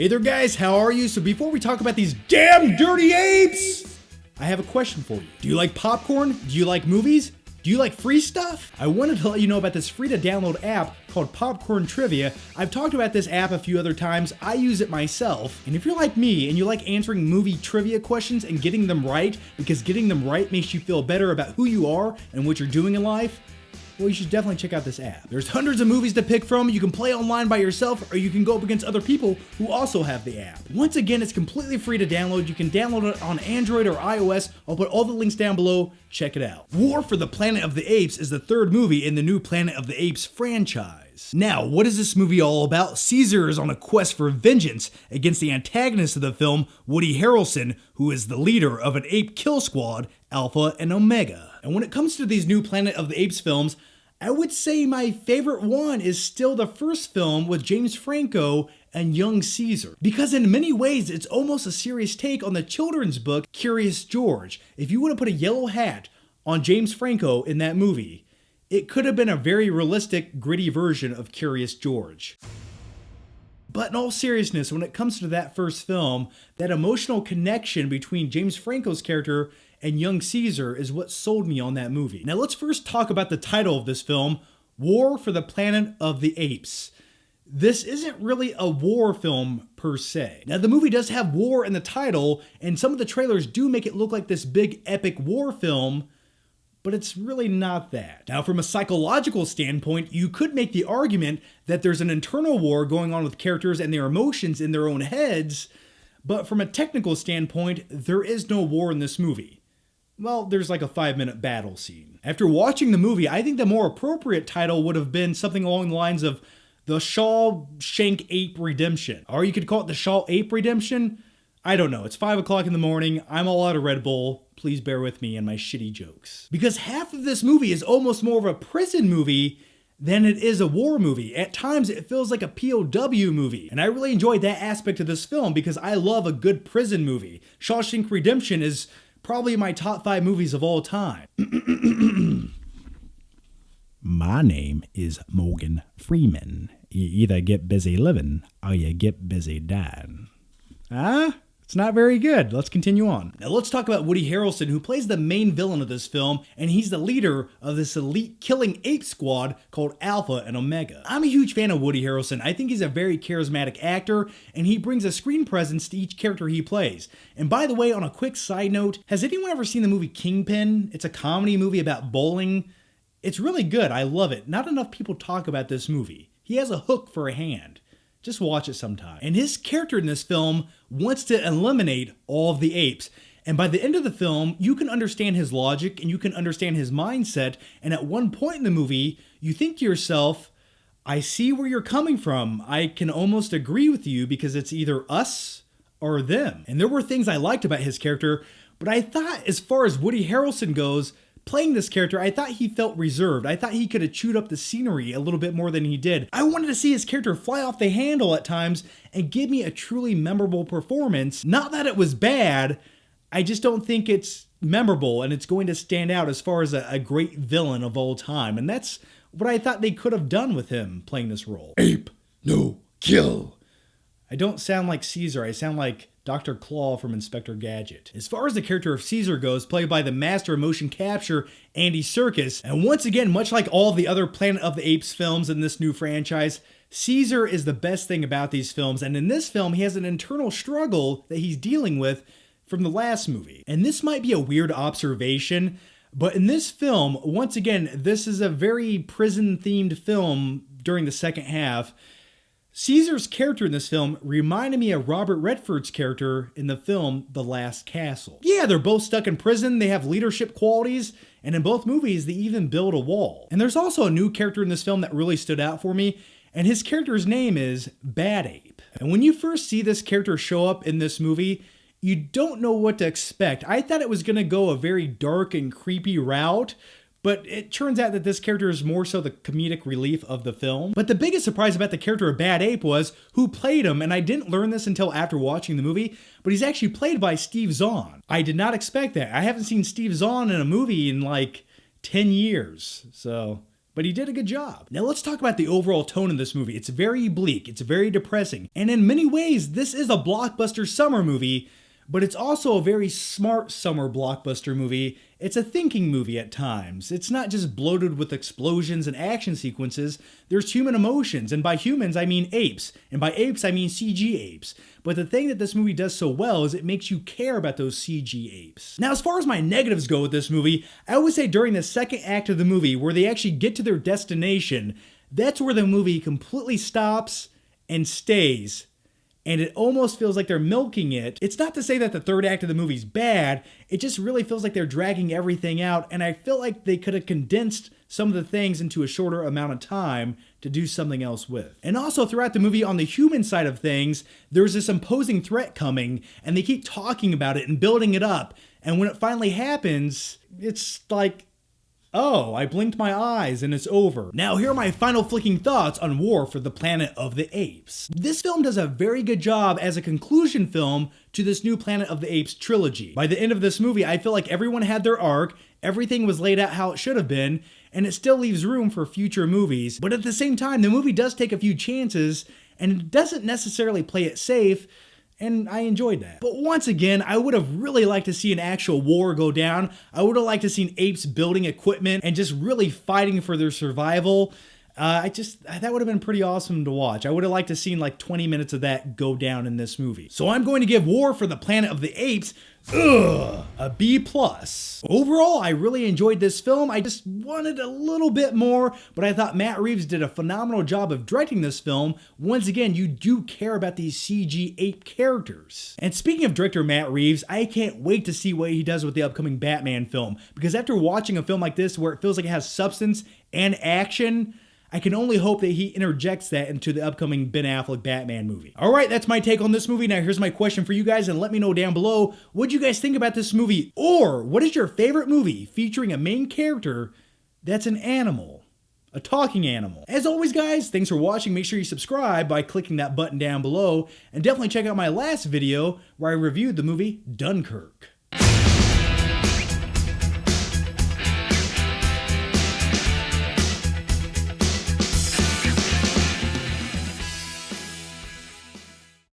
Hey there guys, how are you? So before we talk about these damn dirty apes, I have a question for you. Do you like popcorn? Do you like movies? Do you like free stuff? I wanted to let you know about this free to download app called Popcorn Trivia. I've talked about this app a few other times. I use it myself. And if you're like me and you like answering movie trivia questions and getting them right, because getting them right makes you feel better about who you are and what you're doing in life, well, you should definitely check out this app. There's hundreds of movies to pick from. You can play online by yourself, or you can go up against other people who also have the app. Once again, it's completely free to download. You can download it on Android or iOS. I'll put all the links down below. Check it out. War for the Planet of the Apes is the third movie in the new Planet of the Apes franchise. Now, what is this movie all about? Caesar is on a quest for vengeance against the antagonist of the film, Woody Harrelson, who is the leader of an ape kill squad, Alpha and Omega. And when it comes to these new Planet of the Apes films, I would say my favorite one is still the first film with James Franco and young Caesar. Because in many ways, it's almost a serious take on the children's book, Curious George. If you would have put a yellow hat on James Franco in that movie, it could have been a very realistic, gritty version of Curious George. But in all seriousness, when it comes to that first film, that emotional connection between James Franco's character and young Caesar is what sold me on that movie. Now let's first talk about the title of this film, War for the Planet of the Apes. This isn't really a war film per se. Now the movie does have war in the title, and some of the trailers do make it look like this big epic war film, but it's really not that. Now from a psychological standpoint, you could make the argument that there's an internal war going on with characters and their emotions in their own heads, but from a technical standpoint, there is no war in this movie. Well, there's like a 5-minute battle scene. After watching the movie, I think the more appropriate title would have been something along the lines of The Shawshank Ape Redemption. Or you could call it The Shaw Ape Redemption. I don't know. It's 5 o'clock in the morning. I'm all out of Red Bull. Please bear with me and my shitty jokes. Because half of this movie is almost more of a prison movie than it is a war movie. At times, it feels like a POW movie. And I really enjoyed that aspect of this film because I love a good prison movie. Shawshank Redemption is probably my top 5 movies of all time. My name is Morgan Freeman. You either get busy living or you get busy dying. Huh? It's not very good. Let's continue on. Now let's talk about Woody Harrelson, who plays the main villain of this film, and he's the leader of this elite killing ape squad called Alpha and Omega. I'm a huge fan of Woody Harrelson. I think he's a very charismatic actor, and he brings a screen presence to each character he plays. And by the way, on a quick side note, has anyone ever seen the movie Kingpin? It's a comedy movie about bowling. It's really good. I love it. Not enough people talk about this movie. He has a hook for a hand. Just watch it sometime. And his character in this film wants to eliminate all of the apes. And by the end of the film, you can understand his logic and you can understand his mindset. And at one point in the movie, you think to yourself, I see where you're coming from. I can almost agree with you because it's either us or them. And there were things I liked about his character, but I thought as far as Woody Harrelson goes, playing this character, I thought he felt reserved. I thought he could have chewed up the scenery a little bit more than he did. I wanted to see his character fly off the handle at times and give me a truly memorable performance. Not that it was bad, I just don't think it's memorable and it's going to stand out as far as a great villain of all time. And that's what I thought they could have done with him playing this role. Ape, no, kill. I don't sound like Caesar, I sound like Dr. Claw from Inspector Gadget. As far as the character of Caesar goes, played by the master of motion capture, Andy Serkis, and once again, much like all the other Planet of the Apes films in this new franchise, Caesar is the best thing about these films, and in this film, he has an internal struggle that he's dealing with from the last movie. And this might be a weird observation, but in this film, once again, this is a very prison-themed film during the second half. Caesar's character in this film reminded me of Robert Redford's character in the film The Last Castle. Yeah, they're both stuck in prison, they have leadership qualities, and in both movies they even build a wall. And there's also a new character in this film that really stood out for me, and his character's name is Bad Ape. And when you first see this character show up in this movie, you don't know what to expect. I thought it was going to go a very dark and creepy route, but it turns out that this character is more so the comedic relief of the film. But the biggest surprise about the character of Bad Ape was who played him, and I didn't learn this until after watching the movie, but he's actually played by Steve Zahn. I did not expect that. I haven't seen Steve Zahn in a movie in like 10 years, so but he did a good job. Now let's talk about the overall tone of this movie. It's very bleak, it's very depressing, and in many ways, this is a blockbuster summer movie, but it's also a very smart summer blockbuster movie. It's a thinking movie at times. It's not just bloated with explosions and action sequences. There's human emotions, and by humans I mean apes, and by apes I mean CG apes. But the thing that this movie does so well is it makes you care about those CG apes. Now, as far as my negatives go with this movie, I would say during the second act of the movie, where they actually get to their destination, that's where the movie completely stops and stays. And it almost feels like they're milking it. It's not to say that the third act of the movie's bad, it just really feels like they're dragging everything out, and I feel like they could have condensed some of the things into a shorter amount of time to do something else with. And also throughout the movie, on the human side of things, there's this imposing threat coming, and they keep talking about it and building it up, and when it finally happens, it's like, oh, I blinked my eyes and it's over. Now, here are my final flicking thoughts on War for the Planet of the Apes. This film does a very good job as a conclusion film to this new Planet of the Apes trilogy. By the end of this movie, I feel like everyone had their arc, everything was laid out how it should have been, and it still leaves room for future movies. But at the same time, the movie does take a few chances, and it doesn't necessarily play it safe, and I enjoyed that. But once again, I would have really liked to see an actual war go down. I would have liked to see apes building equipment and just really fighting for their survival. That would have been pretty awesome to watch. I would have liked to seen like 20 minutes of that go down in this movie. So I'm going to give War for the Planet of the Apes, a B+. Overall, I really enjoyed this film. I just wanted a little bit more, but I thought Matt Reeves did a phenomenal job of directing this film. Once again, you do care about these CG ape characters. And speaking of director Matt Reeves, I can't wait to see what he does with the upcoming Batman film, because after watching a film like this where it feels like it has substance and action, I can only hope that he interjects that into the upcoming Ben Affleck Batman movie. All right, that's my take on this movie. Now here's my question for you guys, and let me know down below, what do you guys think about this movie? Or what is your favorite movie featuring a main character that's an animal? A talking animal. As always, guys, thanks for watching. Make sure you subscribe by clicking that button down below, and definitely check out my last video where I reviewed the movie Dunkirk.